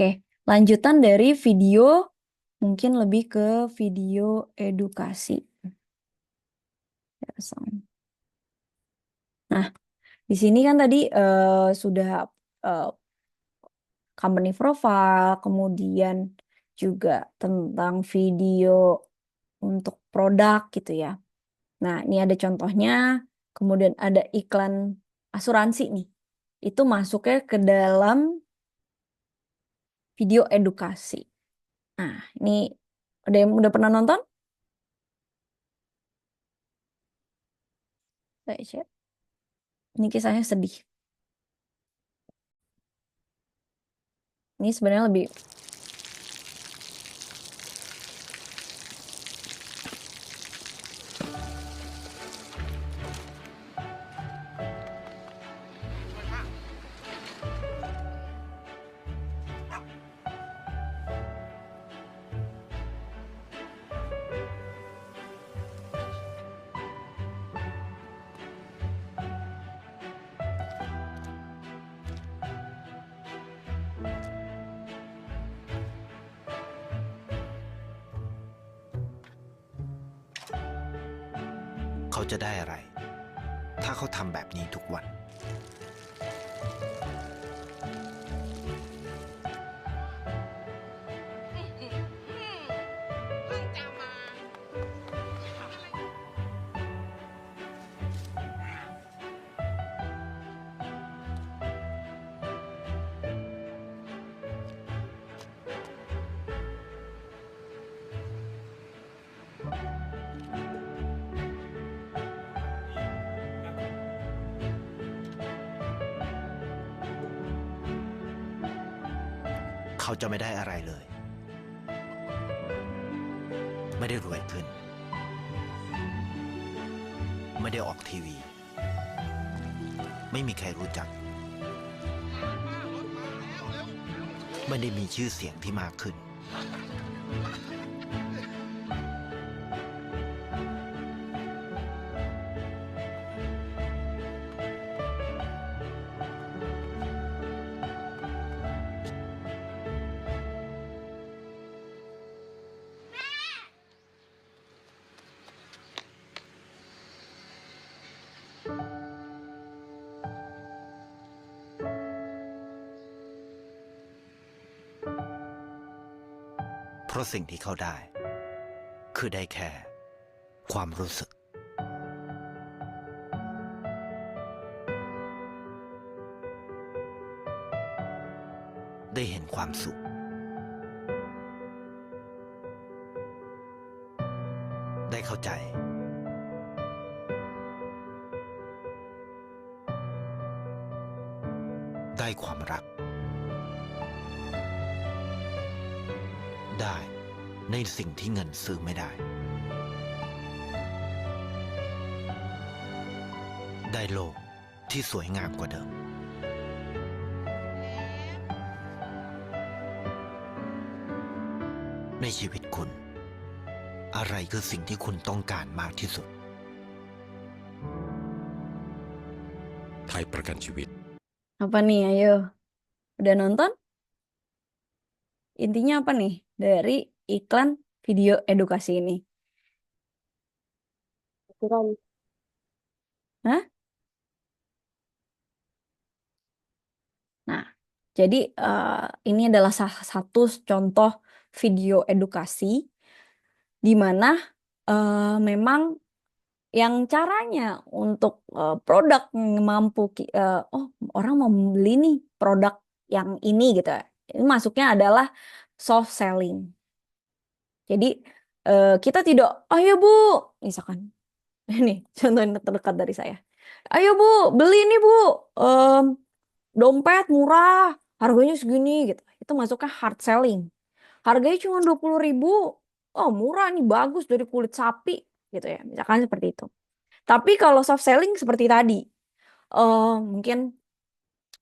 Oke, lanjutan dari video mungkin lebih ke video edukasi. Nah, di sini kan tadi sudah eh, company profile, kemudian juga tentang video untuk produk gitu ya. Nah, ini ada contohnya, kemudian ada iklan asuransi nih. Itu masuknya ke dalam video edukasi. Nah, ini ada yang udah pernah nonton? Saya share. Ini kisahnya sedih. Ini sebenarnya lebihเขาจะได้อะไร ถ้าเขาทำแบบนี้ทุกวัน เขาจะไม่ได้อะไรเลย ไม่ได้รวยขึ้น ไม่ได้ออกทีวี ไม่มีใครรู้จัก ไม่ได้มีชื่อเสียงที่มากขึ้น เพราะสิ่งที่เขาได้ คือได้แค่ความรู้สึก ได้เห็นความสุข ได้เข้าใจ ได้ความรัก ได้ในสิ่งที่เงินซื้อไม่ได้ ได้โลกที่สวยงามกว่าเดิม ในชีวิตคุณ อะไรคือสิ่งที่คุณต้องการมากที่สุด ไทยประกันชีวิต apa nih? Ayo, udah nonton? Intinya apa nih dari iklan video edukasi ini? Hah? Nah, jadi ini adalah salah satu contoh video edukasi di mana memang yang caranya untuk produk yang mampu oh orang mau beli nih produk yang ini gitu ya. Ini masuknya adalah soft selling. Jadi kita tidak, ayo Bu, misalkan ini contoh yang terdekat dari saya. Ayo Bu, beli nih Bu, em, dompet murah, harganya segini gitu. Itu masuknya hard selling. Harganya cuma 20.000, oh murah nih, bagus dari kulit sapi gitu ya. Misalkan seperti itu. Tapi kalau soft selling seperti tadi, mungkin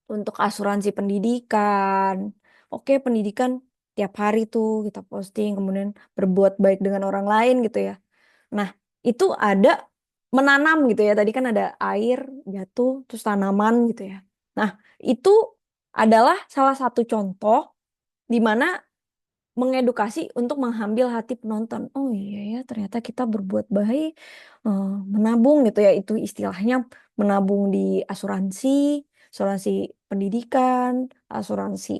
untuk asuransi pendidikan, oke pendidikan tiap hari tuh kita posting, kemudian berbuat baik dengan orang lain gitu ya. Nah, itu ada menanam gitu ya. Tadi kan ada air jatuh, terus tanaman gitu ya. Nah, itu adalah salah satu contoh di mana mengedukasi untuk mengambil hati penonton. Oh iya ya, ternyata kita berbuat baik, menabung gitu ya, itu istilahnya menabung di asuransi, asuransi pendidikan, asuransi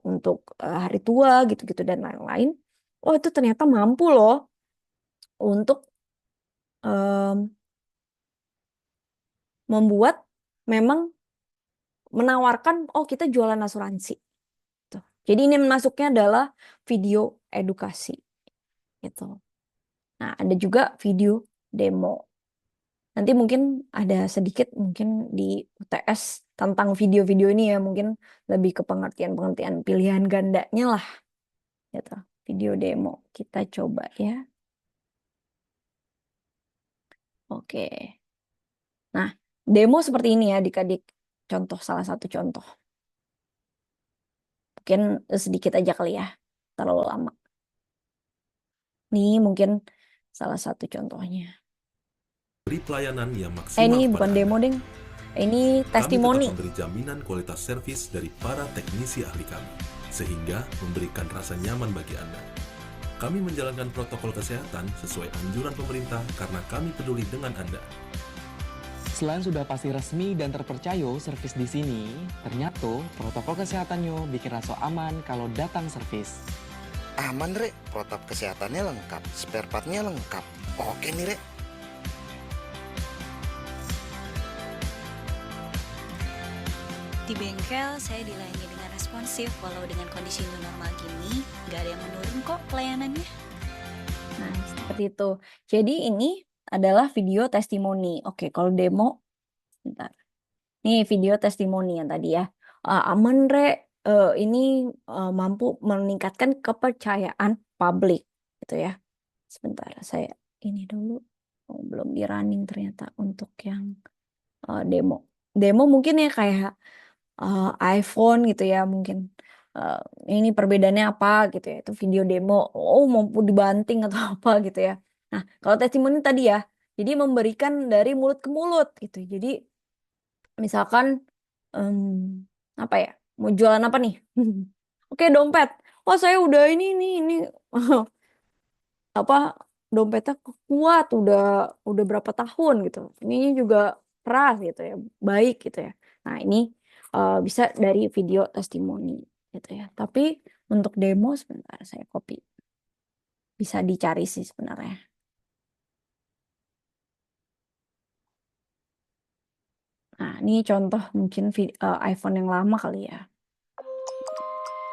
untuk hari tua gitu-gitu dan lain-lain. Oh itu ternyata mampu loh untuk em, membuat memang menawarkan, oh kita jualan asuransi. Tuh. Jadi ini masuknya adalah video edukasi gitu. Nah, ada juga video demo. Nanti mungkin ada sedikit mungkin di UTS tentang video-video ini ya, mungkin lebih ke pengertian-pengertian pilihan gandanya lah gitu. Video demo kita coba ya. Oke. Nah, demo seperti ini ya adik-adik. Contoh salah satu contoh. Mungkin sedikit aja kali ya. Terlalu lama. Ini mungkin salah satu contohnya. Beri pelayanan yang Ini maksimal bukan pada demo, Anda. Deng. Ini Kami testimoni. tetap memberi jaminan kualitas servis dari para teknisi ahli kami, sehingga memberikan rasa nyaman bagi Anda. Kami menjalankan protokol kesehatan sesuai anjuran pemerintah karena kami peduli dengan Anda. Selain sudah pasti resmi dan terpercaya servis di sini, ternyata protokol kesehatannya bikin rasa aman kalau datang servis. Aman, Rek. Protap kesehatannya lengkap, spare partnya lengkap. Oke nih, Rek. Di bengkel, saya dilayani dengan responsif, walau dengan kondisi new normal gini, nggak ada yang menurun kok pelayanannya. Nah, seperti itu. Jadi ini adalah video testimoni. Oke, kalau demo, bentar. Nih video testimoni yang tadi ya. Aman, Re. Ini mampu meningkatkan kepercayaan publik, gitu ya. Sebentar, saya ini dulu. Oh, belum di running ternyata untuk yang demo. Demo mungkin ya kayak iPhone gitu ya mungkin. Ini perbedaannya apa gitu ya, itu video demo, oh mampu dibanting atau apa gitu ya. Nah kalau testimoni tadi ya, jadi memberikan dari mulut ke mulut gitu. Jadi misalkan apa ya, mau jualan apa nih? Oke, dompet. Oh saya udah ini apa, dompetnya kuat udah berapa tahun gitu. Ini juga keras gitu ya, baik gitu ya. Nah ini bisa dari video testimoni gitu ya. Tapi untuk demo sebentar saya copy. Bisa dicari sih sebenarnya. Nah ini contoh mungkin iPhone yang lama kali ya.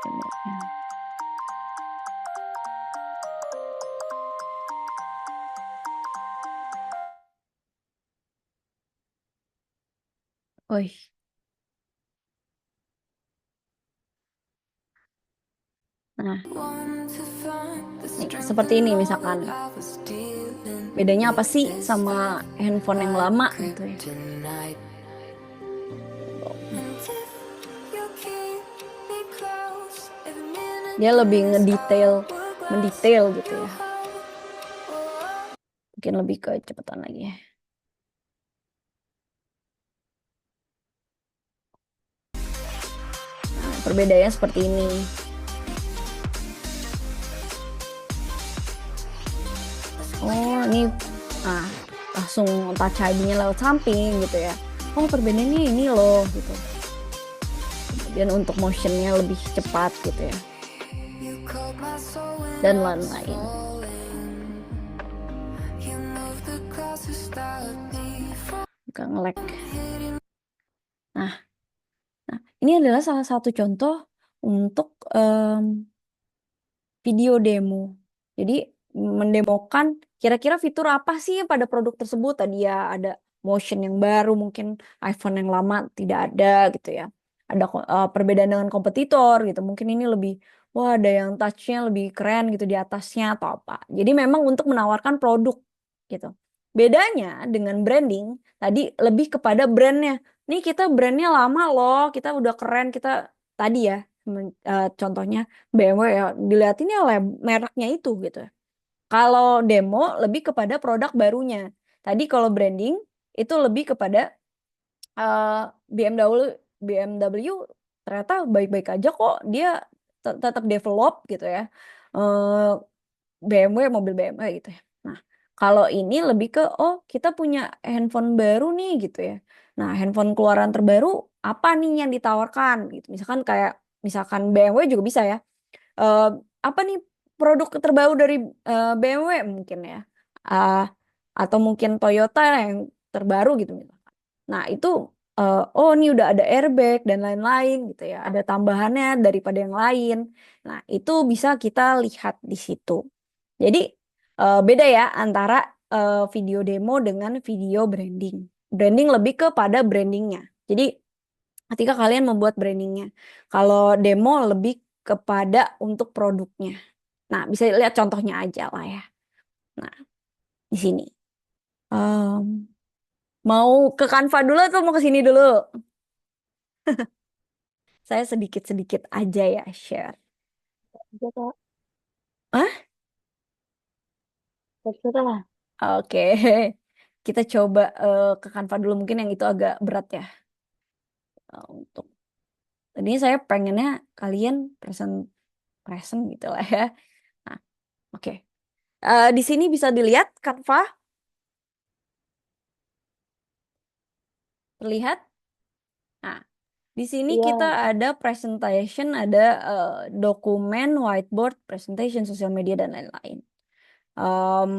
Demonya. Wih. Nah, nih, seperti ini misalkan. Bedanya apa sih sama handphone yang lama gitu ya? Dia lebih mendetail gitu ya. Mungkin lebih kecepatan lagi ya. Nah, perbedaannya seperti ini. Oh, ini langsung touch ID-nya lewat samping gitu ya. Oh, perbedaannya ini loh gitu. Kemudian untuk motionnya lebih cepat gitu ya. Dan lain-lain. Gak nge-lag. Nah, ini adalah salah satu contoh untuk video demo. Jadi mendemokan kira-kira fitur apa sih pada produk tersebut. Tadi ya ada motion yang baru, mungkin iPhone yang lama tidak ada gitu ya. Ada perbedaan dengan kompetitor gitu. Mungkin ini lebih, wah ada yang touch-nya lebih keren gitu di atasnya atau apa. Jadi memang untuk menawarkan produk gitu. Bedanya dengan branding, tadi lebih kepada brandnya. Nih kita brandnya lama loh, kita udah keren, kita tadi ya contohnya BMW ya, dilihatin ya mereknya itu gitu. Kalau demo lebih kepada produk barunya. Tadi kalau branding itu lebih kepada BMW ternyata baik-baik aja kok, dia tetap develop gitu ya. Eh, BMW, mobil BMW gitu ya. Nah, kalau ini lebih ke, oh kita punya handphone baru nih gitu ya. Nah, handphone keluaran terbaru apa nih yang ditawarkan gitu. Misalkan BMW juga bisa ya. Eh, apa nih produk terbaru dari BMW mungkin ya. Ah, atau mungkin Toyota yang terbaru gitu misalkan. Nah, itu oh ini udah ada airbag dan lain-lain gitu ya. Ada tambahannya daripada yang lain. Nah, itu bisa kita lihat di situ. Jadi beda ya antara video demo dengan video branding. Branding lebih kepada brandingnya. Jadi ketika kalian membuat brandingnya, kalau demo lebih kepada untuk produknya. Nah, bisa lihat contohnya aja lah ya. Nah, di sini. Em, mau ke Canva dulu atau mau ke sini dulu? Saya sedikit-sedikit aja ya share. Iya, Kak. Hah? Terserah lah. Oke. Kita coba ke Canva dulu mungkin yang itu agak berat ya. Untuk tadinya saya pengennya kalian present present gitu lah ya. Nah, oke. Di sini bisa dilihat Canva terlihat. Nah, di sini kita Iya. ada presentation, ada dokumen, whiteboard, presentation, sosial media dan lain-lain. Em,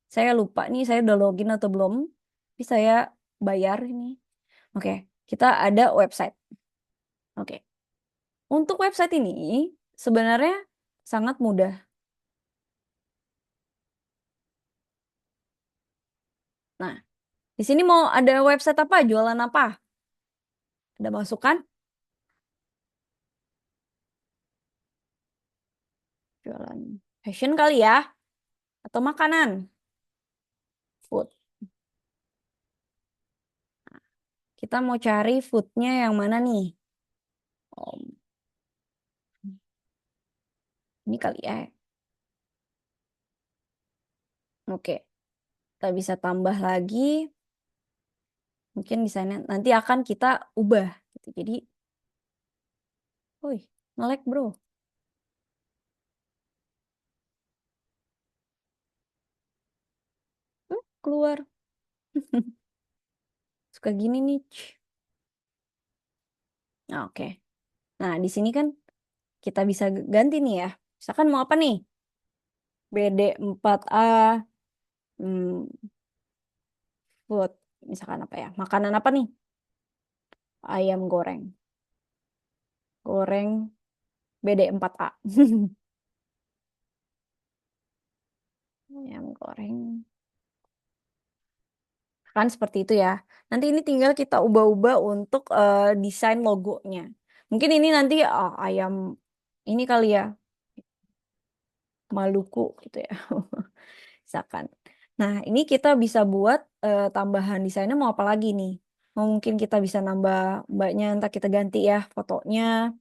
saya lupa nih saya udah login atau belum. Tapi saya bayar ini. Oke, kita ada website. Oke. Untuk website ini sebenarnya sangat mudah. Nah, di sini mau ada website apa? Jualan apa? Ada masukan? Jualan fashion kali ya? Atau makanan? Food. Kita mau cari foodnya yang mana nih? Oh, ini kali ya. Oke, kita bisa tambah lagi. Mungkin desainnya nanti akan kita ubah. Gitu. Jadi, woi, nge-lag bro. Keluar. Suka gini nih. Nah, oke. Nah, di sini kan kita bisa ganti nih ya. Misalkan mau apa nih? BD4A hmm, food. Misalkan apa ya? Makanan apa nih? Ayam goreng. Goreng BD4A. Ayam goreng. Kan seperti itu ya. Nanti ini tinggal kita ubah-ubah untuk desain logonya. Mungkin ini nanti ayam ini kali ya. Maluku gitu ya. Misalkan. Nah, ini kita bisa buat tambahan desainnya mau apa lagi nih? Mungkin kita bisa nambah mbaknya, ntar kita ganti ya fotonya.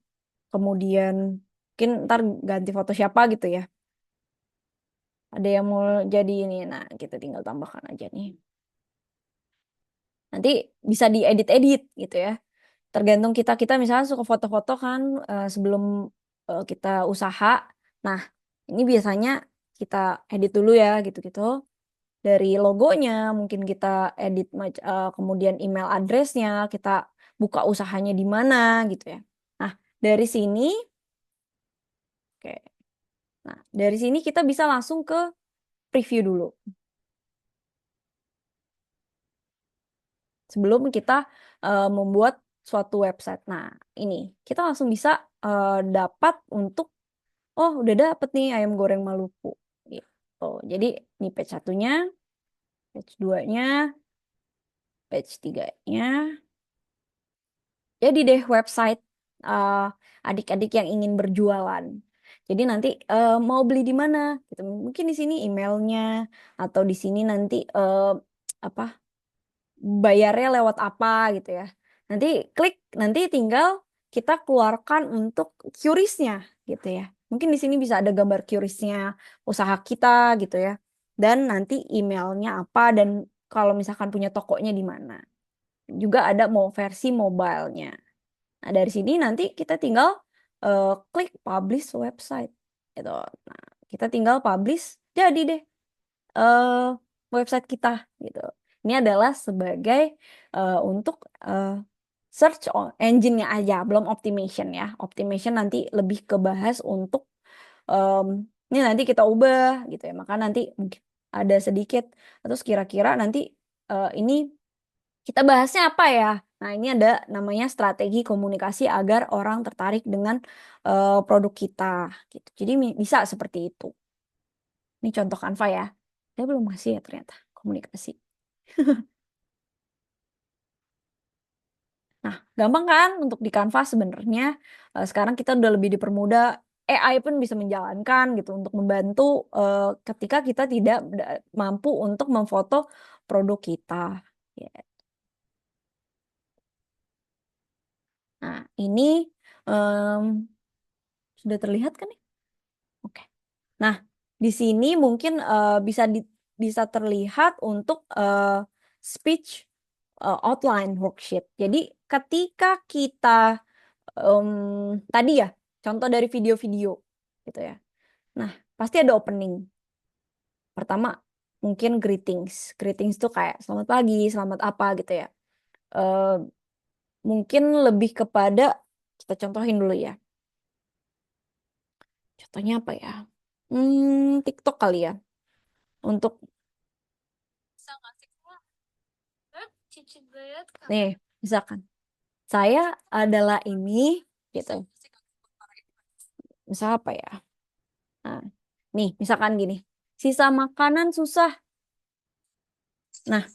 Kemudian mungkin ntar ganti foto siapa gitu ya. Ada yang mau jadi ini. Nah, kita tinggal tambahkan aja nih. Nanti bisa diedit-edit gitu ya. Tergantung kita misalnya suka foto-foto kan sebelum kita usaha. Nah, ini biasanya kita edit dulu ya gitu-gitu. Dari logonya mungkin kita edit kemudian email addressnya, kita buka usahanya di mana gitu ya. Nah, dari sini oke. Nah, dari sini kita bisa langsung ke preview dulu. Sebelum kita membuat suatu website. Nah, ini kita langsung bisa dapat untuk oh, udah dapet nih ayam goreng Maluku. Gitu. Jadi, ini page satunya, page 2-nya, page 3-nya. Jadi deh website adik-adik yang ingin berjualan. Jadi nanti mau beli di mana? Gitu. Mungkin di sini emailnya atau di sini nanti apa bayarnya lewat apa gitu ya. Nanti klik, nanti tinggal kita keluarkan untuk QRIS-nya gitu ya. Mungkin di sini bisa ada gambar QRIS-nya usaha kita gitu ya. Dan nanti emailnya apa dan kalau misalkan punya tokonya di mana. Juga ada mau versi mobile-nya. Nah, dari sini nanti kita tinggal klik publish website gitu. Nah, kita tinggal publish, jadi deh eh, website kita gitu. Ini adalah sebagai untuk search engine-nya aja, belum optimization ya. Optimization nanti lebih ke bahas untuk em, ini nanti kita ubah gitu ya. Maka nanti mungkin ada sedikit atau kira-kira nanti ini kita bahasnya apa ya? Nah, ini ada namanya strategi komunikasi agar orang tertarik dengan produk kita gitu. Jadi bisa seperti itu. Ini contoh Canva ya. Saya belum ngasih ya ternyata komunikasi. Nah, gampang kan untuk di Canva sebenarnya. Sekarang kita udah lebih dipermudah. AI pun bisa menjalankan gitu untuk membantu ketika kita tidak mampu untuk memfoto produk kita. Ya. Nah, ini em, sudah terlihat kan ya? Oke. Nah, di sini mungkin bisa terlihat untuk speech outline worksheet. Jadi ketika kita tadi ya contoh dari video-video gitu ya. Nah, pasti ada opening. Pertama mungkin greetings. Greetings tuh kayak selamat pagi, selamat apa gitu ya. Eh, Mungkin lebih kepada kita contohin dulu ya. Contohnya apa ya? TikTok kali ya. Untuk nih, misalkan saya adalah ini gitu. Misal apa ya? Nah, nih, misalkan gini. Sisa makanan susah. Nah,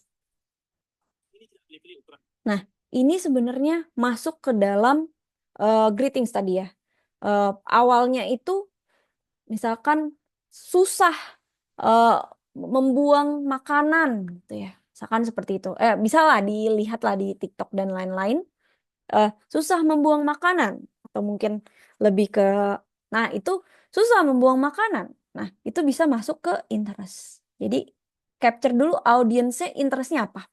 nah, ini sebenarnya masuk ke dalam greetings tadi ya. Awalnya itu misalkan susah eh, membuang makanan gitu ya. Misalkan seperti itu. Bisa lah dilihat lah di TikTok dan lain-lain. Susah membuang makanan atau mungkin lebih ke nah itu susah membuang makanan. Nah, itu bisa masuk ke interest. Jadi capture dulu audiensnya interestnya apa.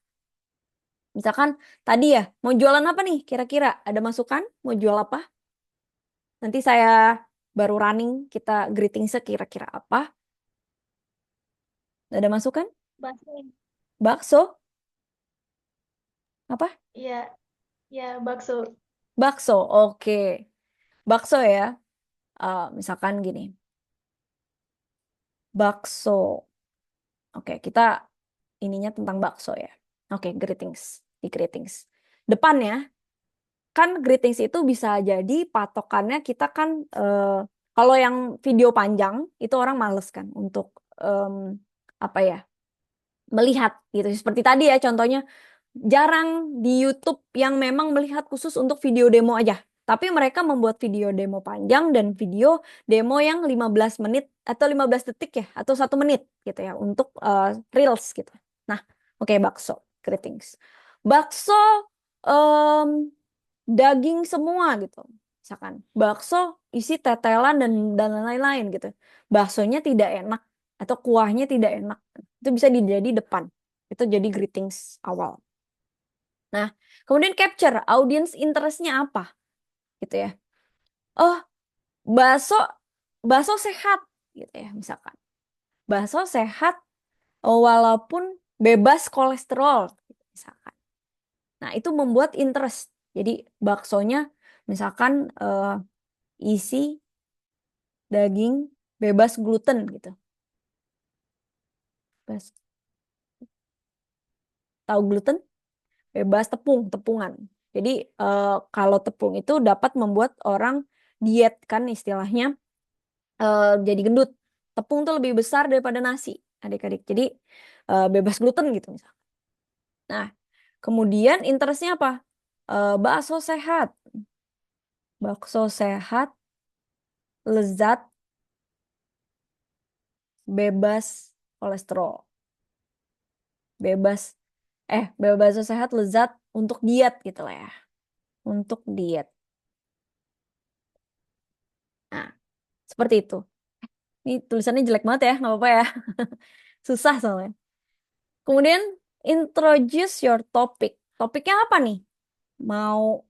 Misalkan tadi ya mau jualan apa nih kira-kira ada masukan mau jual apa? Nanti saya baru running kita greeting sekira-kira apa? Ada masukan? Bakso. Bakso? Apa? Iya, ya bakso. Bakso. Oke. Bakso ya. Misalkan gini. Bakso. Oke, kita ininya tentang bakso ya. Oke, greetings. Di greetings. Depannya, kan greetings itu bisa jadi patokannya kita kan, kalau yang video panjang, itu orang males kan untuk, apa ya, melihat gitu. Seperti tadi ya contohnya, jarang di YouTube yang memang melihat khusus untuk video demo aja. Tapi mereka membuat video demo panjang dan video demo yang 15 menit atau 15 detik ya, atau 1 menit gitu ya, untuk Reels gitu. Nah, oke, bakso, greetings. Bakso em, daging semua gitu. Misalkan bakso isi tetelan dan lain-lain gitu. Baksonya tidak enak atau kuahnya tidak enak. Itu bisa jadi depan. Itu jadi greetings awal. Nah, kemudian capture audience interestnya apa gitu ya. Oh, bakso bakso sehat gitu ya misalkan. Bakso sehat walaupun bebas kolesterol gitu, misalkan. Nah, itu membuat interest. Jadi baksonya misalkan isi daging bebas gluten gitu. Bebas. Tahu gluten? Bebas tepungan. Jadi kalau tepung itu dapat membuat orang diet kan istilahnya, jadi gendut. Tepung tuh lebih besar daripada nasi, adik-adik. Jadi bebas gluten gitu misalnya. Nah, kemudian interestnya apa? Bakso sehat. Bakso sehat, lezat, bebas kolesterol. Bebas bebas bakso sehat, lezat untuk diet gitu lah ya. Untuk diet. Nah, seperti itu. Ini tulisannya jelek banget ya, nggak apa-apa ya. Susah soalnya. Kemudian introduce your topic. Topiknya apa nih? Mau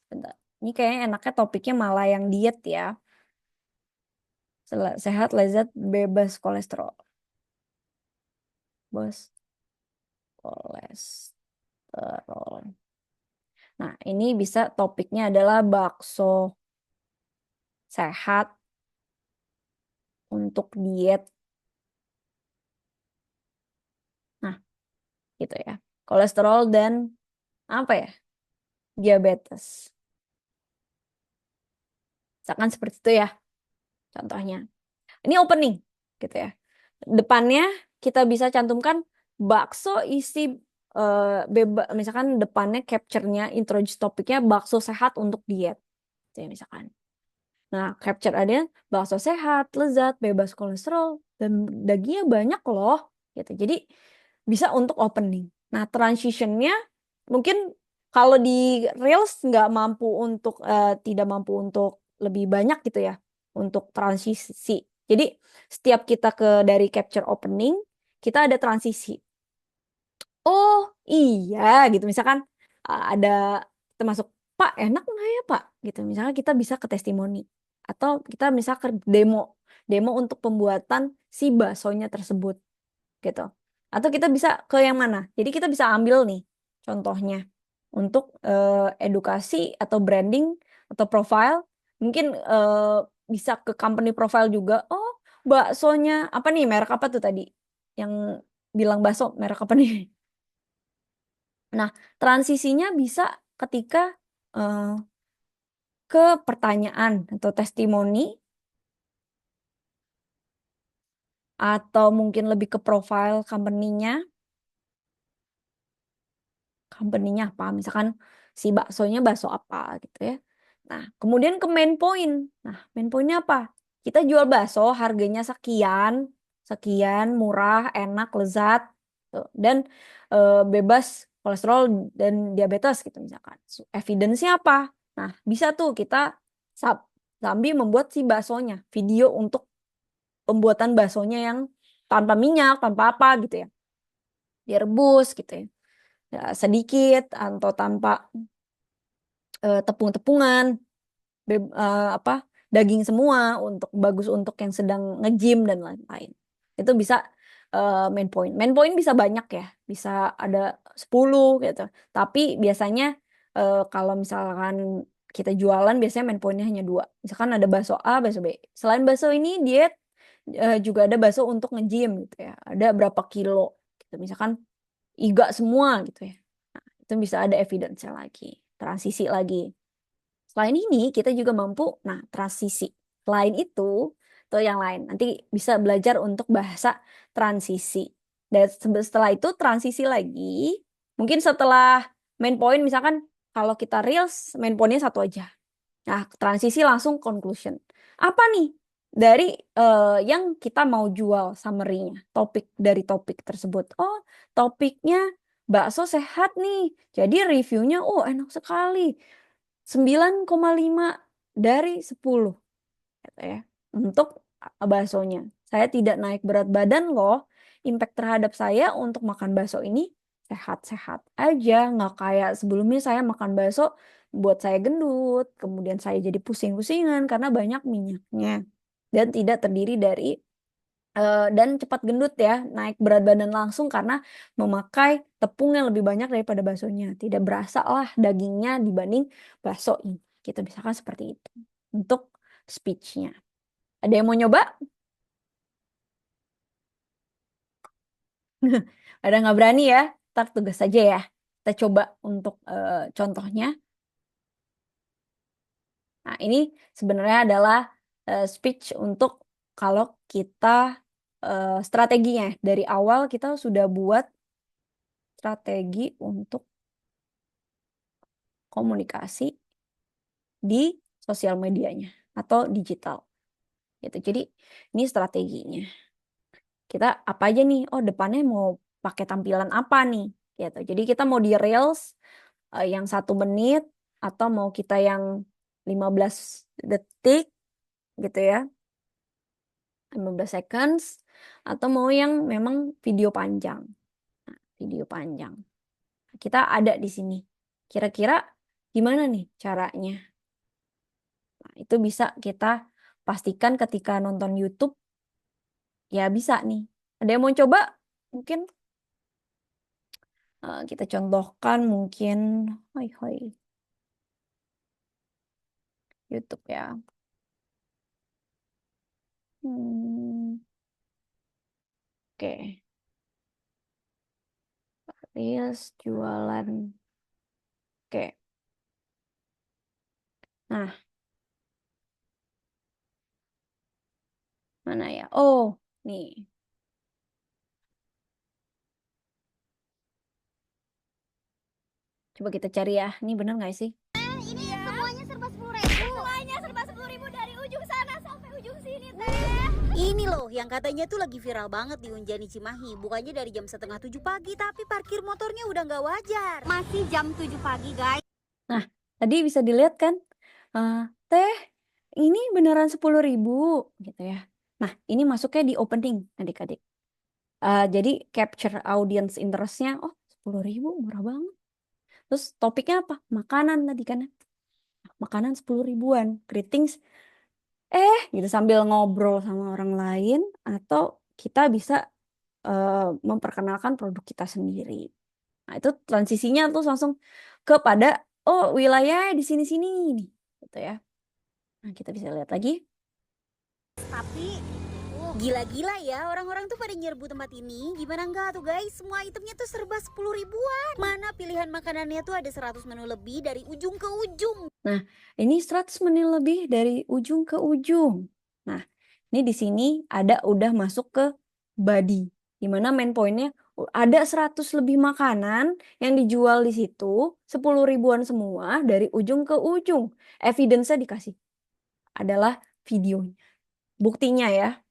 bentar. Ini kayaknya enaknya topiknya malah yang diet ya. Sehat, lezat, bebas kolesterol. Bebas kolesterol. Nah, ini bisa topiknya adalah bakso sehat untuk diet. Nah, gitu ya. Kolesterol dan apa ya? Diabetes. Misalkan seperti itu ya contohnya. Ini opening gitu ya. Depannya kita bisa cantumkan bakso isi misalkan depannya capture-nya introduce topiknya bakso sehat untuk diet. Gitu ya, misalkan. Nah, capture ada bakso sehat, lezat, bebas kolesterol, dan dagingnya banyak loh. Gitu. Jadi bisa untuk opening. Nah, transitionnya mungkin kalau di Reels nggak mampu untuk tidak mampu untuk lebih banyak gitu ya untuk transisi. Jadi setiap kita dari capture opening kita ada transisi. Oh iya gitu misalkan ada kita masuk Pak enak nggak ya Pak gitu misalnya kita bisa ke testimoni atau kita bisa ke demo demo untuk pembuatan si baksonya tersebut gitu atau kita bisa ke yang mana jadi kita bisa ambil nih contohnya untuk edukasi atau branding atau profile mungkin bisa ke company profile juga oh baksonya apa nih merek apa tuh tadi yang bilang bakso merek apa nih. Nah, transisinya bisa ketika eh, ke pertanyaan atau testimoni atau mungkin lebih ke profile company-nya. Company-nya apa? Misalkan si baksonya bakso apa gitu ya. Nah, kemudian ke main point. Nah, main point-nya apa? Kita jual bakso harganya sekian, sekian, murah, enak, lezat, tuh. Dan bebas kolesterol dan diabetes gitu misalkan. Evidence-nya apa? Nah, bisa tuh kita sambil membuat si baksonya, video untuk pembuatan baksonya yang tanpa minyak, tanpa apa gitu ya. Direbus gitu ya. Ya, sedikit atau tanpa tepung-tepungan apa daging semua untuk bagus untuk yang sedang nge-gym dan lain-lain. Itu bisa main point. Main point bisa banyak ya, bisa ada 10 gitu. Tapi biasanya kalau misalkan kita jualan biasanya main pointnya hanya 2. Misalkan ada bakso A, bakso B. Selain bakso ini diet juga ada bakso untuk nge-gym gitu ya. Ada berapa kilo gitu. Misalkan iga semua gitu ya. Nah, itu bisa ada evidence-nya lagi, transisi lagi. Selain ini, kita juga mampu, nah, transisi. Selain itu, tuh yang lain. Nanti bisa belajar untuk bahasa transisi. Dan setelah itu, transisi lagi. Mungkin setelah main point, misalkan kalau kita reels, main pointnya satu aja. Nah, transisi langsung conclusion. Apa nih dari yang kita mau jual summary-nya, topik dari topik tersebut? Oh, topiknya bakso sehat nih. Jadi reviewnya, oh enak sekali. 9,5 dari 10 gitu ya. Untuk baksonya. Saya tidak naik berat badan loh. Impact terhadap saya untuk makan bakso ini sehat-sehat aja. Nggak kayak sebelumnya saya makan bakso buat saya gendut. Kemudian saya jadi pusing-pusingan karena banyak minyaknya. Dan tidak terdiri dari dan cepat gendut ya. Naik berat badan langsung karena memakai tepung yang lebih banyak daripada baksonya. Tidak berasa lah dagingnya dibanding bakso ini. Gitu misalkan seperti itu. Untuk speech-nya. Ada yang mau nyoba? Ada nggak berani ya? Ntar tugas saja ya. Kita coba untuk contohnya. Nah, ini sebenarnya adalah speech untuk kalau kita strateginya. Dari awal kita sudah buat strategi untuk komunikasi di sosial medianya atau digital. Gitu. Jadi ini strateginya. Kita apa aja nih? Oh, depannya mau pakai tampilan apa nih? Gitu. Jadi kita mau di Reels yang 1 menit atau mau kita yang 15 detik gitu ya. 15 seconds atau mau yang memang video panjang. Nah, video panjang. Kita ada di sini. Kira-kira gimana nih caranya? Itu bisa kita pastikan ketika nonton YouTube, ya bisa nih. Ada yang mau coba? Mungkin kita contohkan mungkin, hoi hoi, YouTube ya. Oke, Reels jualan. Oke, nah mana ya? Oh, nih. Coba kita cari ya. Ini bener nggak sih? Ini semuanya serba 10.000. Semuanya serba 10.000 dari ujung sana sampai ujung sini, Teh. Ini loh yang katanya tuh lagi viral banget di Unjani Cimahi. Bukannya dari jam 6:30 pagi, tapi parkir motornya udah nggak wajar. Masih jam 7 pagi, guys. Nah, tadi bisa dilihat kan? Teh, ini beneran 10.000 gitu ya. Nah, ini masuknya di opening adik-adik. Jadi capture audience interest-nya, oh 10.000 murah banget. Terus topiknya apa? Makanan tadi kan. Makanan 10.000-an. Greetings. Gitu sambil ngobrol sama orang lain. Atau kita bisa memperkenalkan produk kita sendiri. Nah, itu transisinya tuh langsung kepada, oh wilayah di sini-sini nih. Gitu ya. Nah, kita bisa lihat lagi. Tapi gila-gila ya, orang-orang tuh pada nyerbu tempat ini. Gimana enggak tuh guys, semua itemnya tuh serba 10.000-an. Mana pilihan makanannya tuh ada 100 menu lebih dari ujung ke ujung. Nah, ini 100 menit lebih dari ujung ke ujung. Nah, ini di sini ada udah masuk ke body. Dimana main pointnya ada 100 lebih makanan yang dijual di situ, 10.000-an semua dari ujung ke ujung. Evidence-nya dikasih. Adalah videonya. Buktinya ya.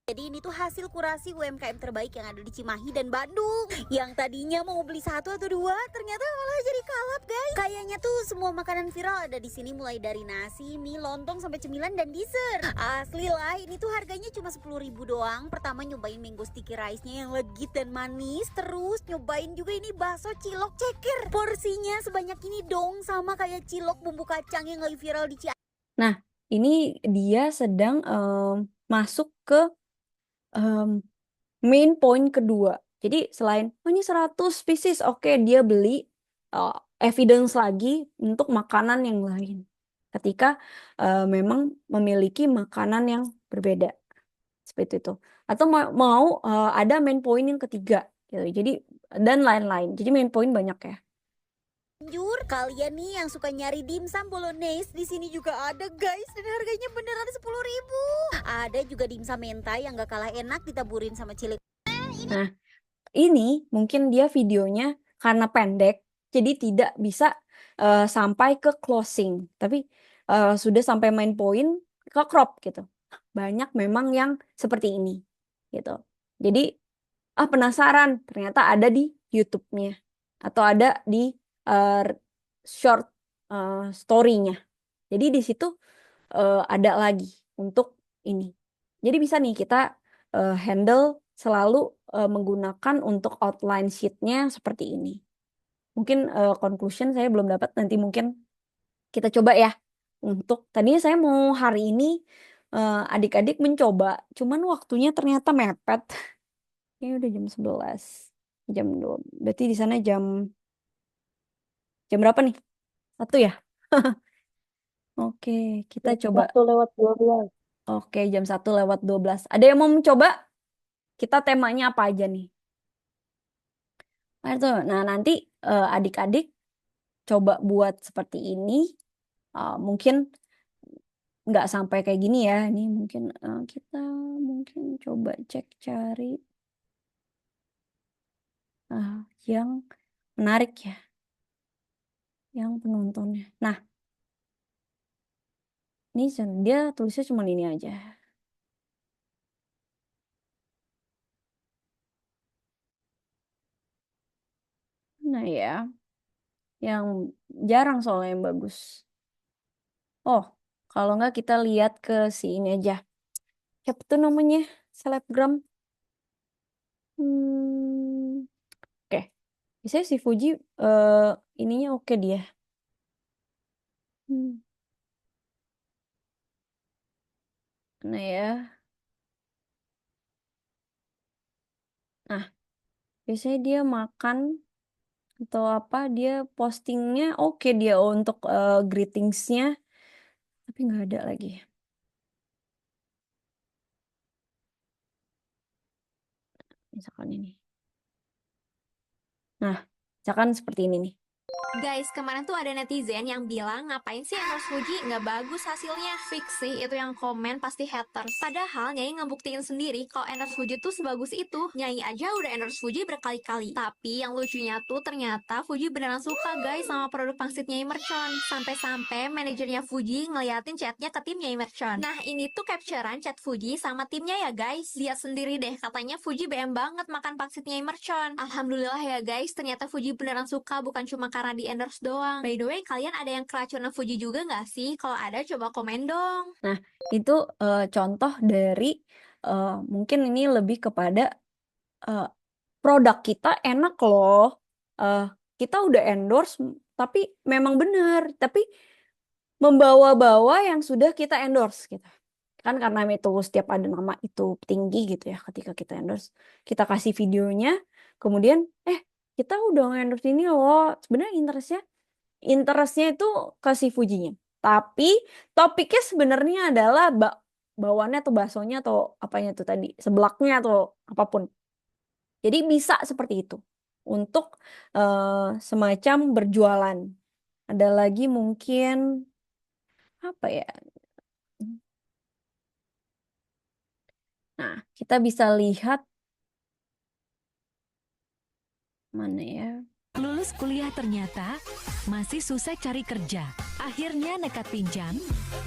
Jadi ini tuh hasil kurasi UMKM terbaik yang ada di Cimahi dan Bandung. Yang tadinya mau beli 1 atau 2, ternyata malah jadi kalap guys. Kayaknya tuh semua makanan viral ada di sini, mulai dari nasi, mie, lontong, sampai cemilan dan dessert. Asli lah, ini tuh harganya cuma 10.000 doang. Pertama nyobain mango sticky rice-nya yang legit dan manis. Terus nyobain juga ini bakso cilok ceker. Porsinya sebanyak ini dong, sama kayak cilok bumbu kacang yang lagi viral di Cimahi. Nah, ini dia sedang masuk ke main point kedua. Jadi selain ini 100 pieces, oke, dia beli evidence lagi untuk makanan yang lain. Ketika memang memiliki makanan yang berbeda. Seperti itu. Atau mau ada main point yang ketiga gitu. Jadi dan lain-lain. Jadi main point banyak ya. Jujur, kalian nih yang suka nyari dimsum bolognese, di sini juga ada guys, dan harganya beneran 10.000. Ada juga dimsum mentai yang gak kalah enak ditaburin sama cilik. Nah, ini mungkin dia videonya karena pendek, jadi tidak bisa sampai ke closing, tapi sudah sampai main point ke crop gitu. Banyak memang yang seperti ini gitu. Jadi penasaran, ternyata ada di YouTube-nya atau ada di short story-nya. Jadi di situ ada lagi untuk ini. Jadi bisa nih kita handle selalu menggunakan untuk outline sheet-nya seperti ini. Mungkin conclusion saya belum dapat, nanti mungkin kita coba ya. Untuk tadinya saya mau hari ini adik-adik mencoba, cuman waktunya ternyata mepet. Ini udah jam 11. Jam 2. Berarti di sana jam berapa nih? 1 ya? Oke, kita coba. 1:12. Oke, jam 1:12. Ada yang mau mencoba? Kita temanya apa aja nih? Nah, nanti adik-adik coba buat seperti ini. Mungkin nggak sampai kayak gini ya. Ini mungkin kita mungkin coba cek cari yang menarik ya. Yang penontonnya. Nah, ini dia tulisnya cuma ini aja. Nah ya, yang jarang soalnya yang bagus. Oh, kalau nggak kita lihat ke si ini aja. Siapa tuh namanya? Selebgram. Oke. Biasanya si Fuji ininya oke dia. Nah ya. Nah, biasanya dia makan atau apa, dia postingnya oke dia untuk greetingsnya, tapi nggak ada lagi. Misalkan ini. Nah, misalkan seperti ini nih. Guys, kemarin tuh ada netizen yang bilang ngapain sih endorse Fuji nggak bagus hasilnya. Fix sih itu yang komen pasti haters. Padahal Nyai ngebuktiin sendiri kalau endorse Fuji tuh sebagus itu. Nyai aja udah endorse Fuji berkali-kali. Tapi yang lucunya tuh ternyata Fuji beneran suka guys sama produk pangsit Nyai Mercon. Sampai-sampai manajernya Fuji ngeliatin chatnya ke tim Nyai Mercon. Nah ini tuh capturean chat Fuji sama timnya ya guys. Lihat sendiri deh, katanya Fuji BM banget makan pangsit Nyai Mercon. Alhamdulillah ya guys, ternyata Fuji beneran suka, bukan cuma karena di endorse doang. By the way, kalian ada yang keracunan Fuji juga nggak sih? Kalau ada, coba komen dong. Nah, itu contoh dari mungkin ini lebih kepada produk kita enak loh. Kita udah endorse, tapi memang benar. Tapi membawa-bawa yang sudah kita endorse gitu. Kan karena itu setiap ada nama itu tinggi gitu ya ketika kita endorse. Kita kasih videonya, kemudian kita udah endorse ini loh. Sebenarnya interestnya itu kasih Fujinya. Tapi topiknya sebenarnya adalah bawaannya atau baksonya atau apanya tuh tadi, seblaknya atau apapun. Jadi bisa seperti itu untuk semacam berjualan. Ada lagi mungkin apa ya? Nah, kita bisa lihat mana ya? Lulus kuliah ternyata masih susah cari kerja. Akhirnya nekat pinjam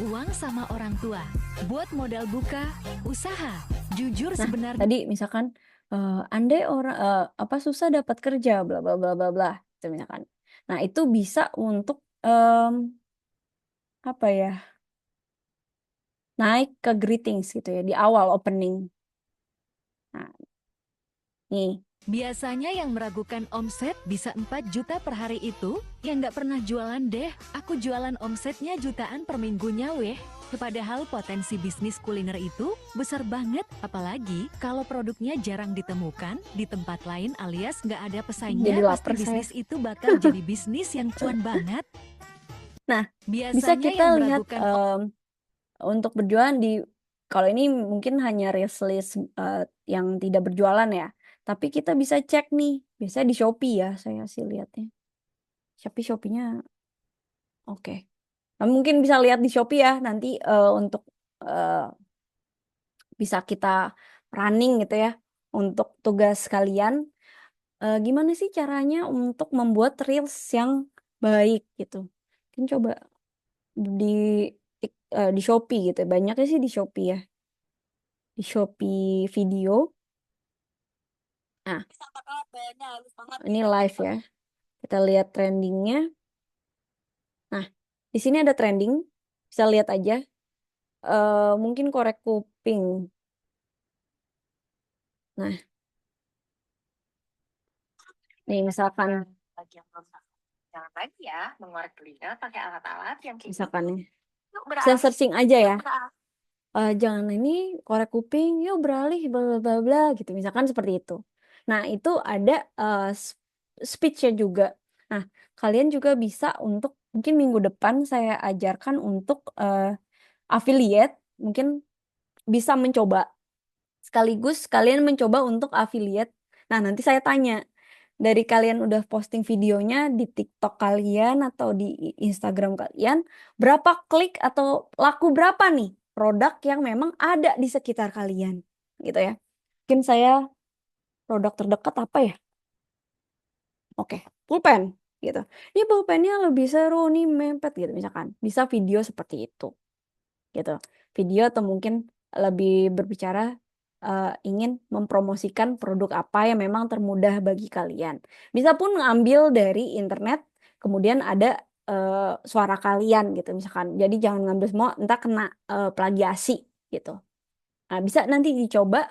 uang sama orang tua buat modal buka usaha. Jujur sebenarnya Tadi misalkan andai orang susah dapat kerja bla bla bla bla bla itu misalkan. Nah, itu bisa untuk apa ya? Naik ke greetings gitu ya di awal opening. Nah, nih. biasanya yang meragukan omset bisa 4 juta per hari itu yang nggak pernah jualan deh. Aku jualan omsetnya jutaan per minggunya weh. Padahal potensi bisnis kuliner itu besar banget, apalagi kalau produknya jarang ditemukan di tempat lain alias nggak ada pesaingnya. Jadi lapar Pasti saya. bisnis itu bakal jadi bisnis yang cuan banget. Nah, bisa Biasanya kita yang lihat meragukan untuk berjualan kalau ini mungkin hanya list yang tidak berjualan ya. Tapi kita bisa cek nih, biasanya di Shopee ya, saya sih lihatnya. Shopee-nya oke. Nah, mungkin bisa lihat di Shopee ya, nanti untuk bisa kita running gitu ya, untuk tugas kalian. Gimana sih caranya untuk membuat reels yang baik gitu. Mungkin coba di Shopee gitu, banyaknya sih di Shopee ya. Di Shopee video. Nah, ini live ya. Kita lihat trendingnya. Nah, di sini ada trending. Bisa lihat aja. Mungkin korek kuping. Nah, nih misalkan. Jangan lagi ya mengorek telinga pakai alat-alat yang kayak Misalkan nih. Yuk Bisa beralih. searching aja ya. Beralih. Jangan ini korek kuping, yuk beralih bla bla bla bla gitu. Misalkan seperti itu. Nah, itu ada speech-nya juga. Nah, kalian juga bisa untuk mungkin minggu depan saya ajarkan untuk affiliate, mungkin bisa mencoba. Sekaligus kalian mencoba untuk affiliate. Nah, nanti saya tanya, dari kalian udah posting videonya di TikTok kalian atau di Instagram kalian, berapa klik atau laku berapa nih produk yang memang ada di sekitar kalian, gitu ya. Mungkin saya produk terdekat apa ya? Oke, pulpen gitu. Ini pulpennya lebih seru nih mempet gitu misalkan. Bisa video seperti itu. Gitu. Video atau mungkin lebih berbicara ingin mempromosikan produk apa yang memang termudah bagi kalian. Bisa pun ngambil dari internet, kemudian ada suara kalian gitu misalkan. Jadi jangan ngambil semua, entah kena plagiasi gitu. Nah, bisa nanti dicoba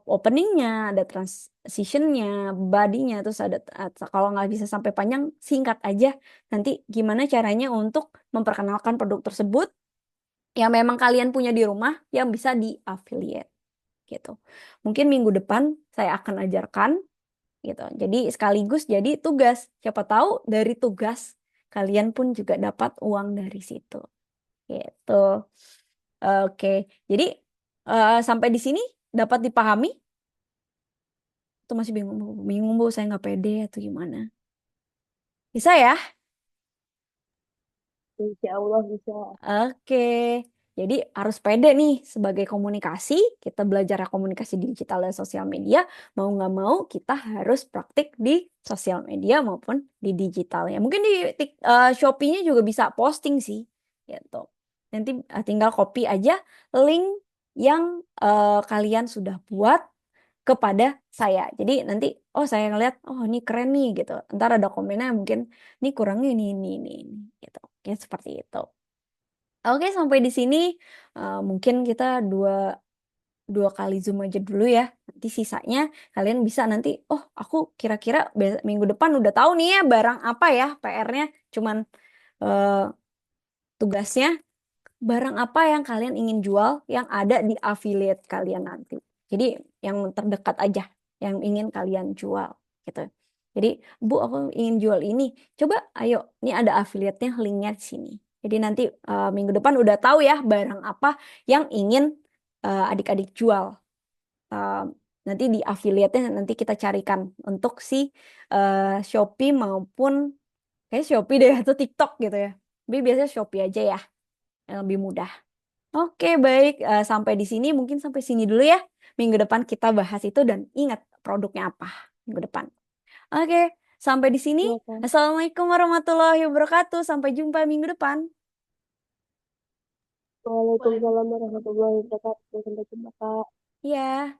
openingnya, ada transitionnya, bodinya, terus ada kalau nggak bisa sampai panjang, singkat aja. Nanti gimana caranya untuk memperkenalkan produk tersebut yang memang kalian punya di rumah yang bisa di-affiliate gitu. Mungkin minggu depan saya akan ajarkan gitu. Jadi sekaligus jadi tugas. Siapa tahu dari tugas kalian pun juga dapat uang dari situ. Gitu. Oke. Jadi sampai di sini dapat dipahami? Itu masih bingung, bingung Bu, saya nggak pede atau gimana? Bisa ya? Insya Allah bisa. Oke. Jadi harus pede nih sebagai komunikasi, kita belajar komunikasi digital dan sosial media, mau nggak mau kita harus praktik di sosial media maupun di digital ya. Mungkin di Shopee-nya juga bisa posting sih, gitu. Nanti tinggal copy aja link yang kalian sudah buat kepada saya. Jadi nanti, oh saya ngeliat, oh ini keren nih gitu. Ntar ada komennya mungkin, ini kurangnya ini, gitu. Ya seperti itu. Oke, sampai di sini mungkin kita dua kali Zoom aja dulu ya. Nanti sisanya kalian bisa nanti, oh aku kira-kira minggu depan udah tahu nih ya barang apa ya PR-nya. Cuman eh, tugasnya barang apa yang kalian ingin jual yang ada di affiliate kalian nanti. Jadi yang terdekat aja yang ingin kalian jual gitu. Jadi, Bu, aku ingin jual ini. Coba ayo, ini ada affiliate-nya, linknya di sini. Jadi nanti minggu depan udah tahu ya barang apa yang ingin adik-adik jual. Nanti di affiliate-nya nanti kita carikan untuk si Shopee maupun kayak Shopee deh atau TikTok gitu ya. Tapi biasanya Shopee aja ya, yang lebih mudah. Oke, baik. Sampai di sini, mungkin sampai sini dulu ya. Minggu depan kita bahas itu dan ingat produknya apa minggu depan. Oke, sampai di sini. Iya kan? Assalamualaikum warahmatullahi wabarakatuh. Sampai jumpa minggu depan. Waalaikumsalam warahmatullahi wabarakatuh. Sampai jumpa, Kak. Iya.